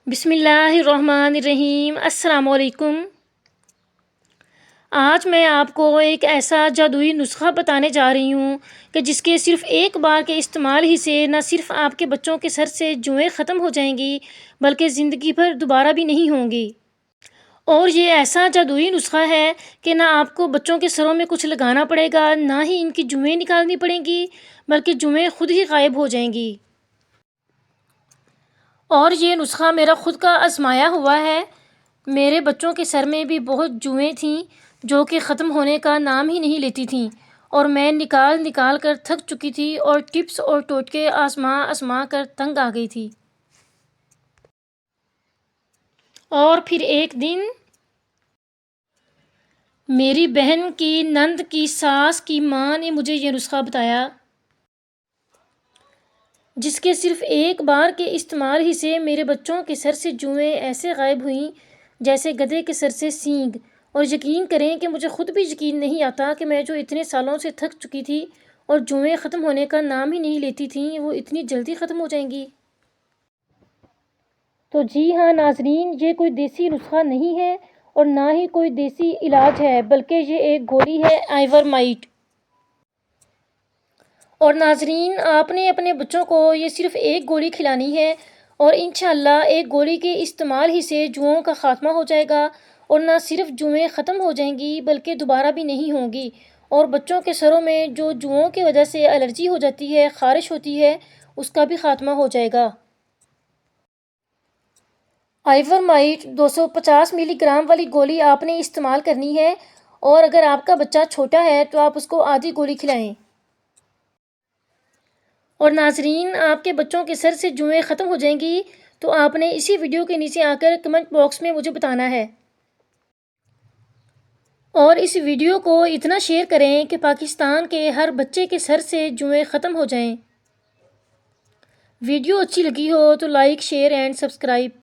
بسم اللہ الرحمن الرحیم۔ السلام علیکم۔ آج میں آپ کو ایک ایسا جادوئی نسخہ بتانے جا رہی ہوں کہ جس کے صرف ایک بار کے استعمال ہی سے نہ صرف آپ کے بچوں کے سر سے جوئیں ختم ہو جائیں گی بلکہ زندگی بھر دوبارہ بھی نہیں ہوں گی۔ اور یہ ایسا جادوئی نسخہ ہے کہ نہ آپ کو بچوں کے سروں میں کچھ لگانا پڑے گا، نہ ہی ان کی جوئیں نکالنی پڑیں گی بلکہ جوئیں خود ہی غائب ہو جائیں گی۔ اور یہ نسخہ میرا خود کا آزمایا ہوا ہے۔ میرے بچوں کے سر میں بھی بہت جوئیں تھیں جو کہ ختم ہونے کا نام ہی نہیں لیتی تھیں، اور میں نکال کر تھک چکی تھی اور ٹپس اور ٹوٹکے آزما کر تنگ آ گئی تھی۔ اور پھر ایک دن میری بہن کی نند کی ساس کی ماں نے مجھے یہ نسخہ بتایا، جس کے صرف ایک بار کے استعمال ہی سے میرے بچوں کے سر سے جوئیں ایسے غائب ہوئیں جیسے گدھے کے سر سے سینگ۔ اور یقین کریں کہ مجھے خود بھی یقین نہیں آتا کہ میں جو اتنے سالوں سے تھک چکی تھی اور جوئیں ختم ہونے کا نام ہی نہیں لیتی تھیں، وہ اتنی جلدی ختم ہو جائیں گی۔ تو جی ہاں ناظرین، یہ کوئی دیسی نسخہ نہیں ہے اور نہ ہی کوئی دیسی علاج ہے، بلکہ یہ ایک گولی ہے آئیور مائٹ۔ اور ناظرین، آپ نے اپنے بچوں کو یہ صرف ایک گولی کھلانی ہے اور انشاءاللہ ایک گولی کے استعمال ہی سے جوؤں کا خاتمہ ہو جائے گا، اور نہ صرف جوئیں ختم ہو جائیں گی بلکہ دوبارہ بھی نہیں ہوں گی، اور بچوں کے سروں میں جو جوؤں کی وجہ سے الرجی ہو جاتی ہے، خارش ہوتی ہے، اس کا بھی خاتمہ ہو جائے گا۔ آئیور مائٹ 250 ملی گرام والی گولی آپ نے استعمال کرنی ہے، اور اگر آپ کا بچہ چھوٹا ہے تو آپ اس کو آدھی گولی کھلائیں۔ اور ناظرین، آپ کے بچوں کے سر سے جوئیں ختم ہو جائیں گی تو آپ نے اسی ویڈیو کے نیچے آ کر کمنٹ باکس میں مجھے بتانا ہے، اور اس ویڈیو کو اتنا شیئر کریں کہ پاکستان کے ہر بچے کے سر سے جوئیں ختم ہو جائیں۔ ویڈیو اچھی لگی ہو تو لائک، شیئر اینڈ سبسکرائب۔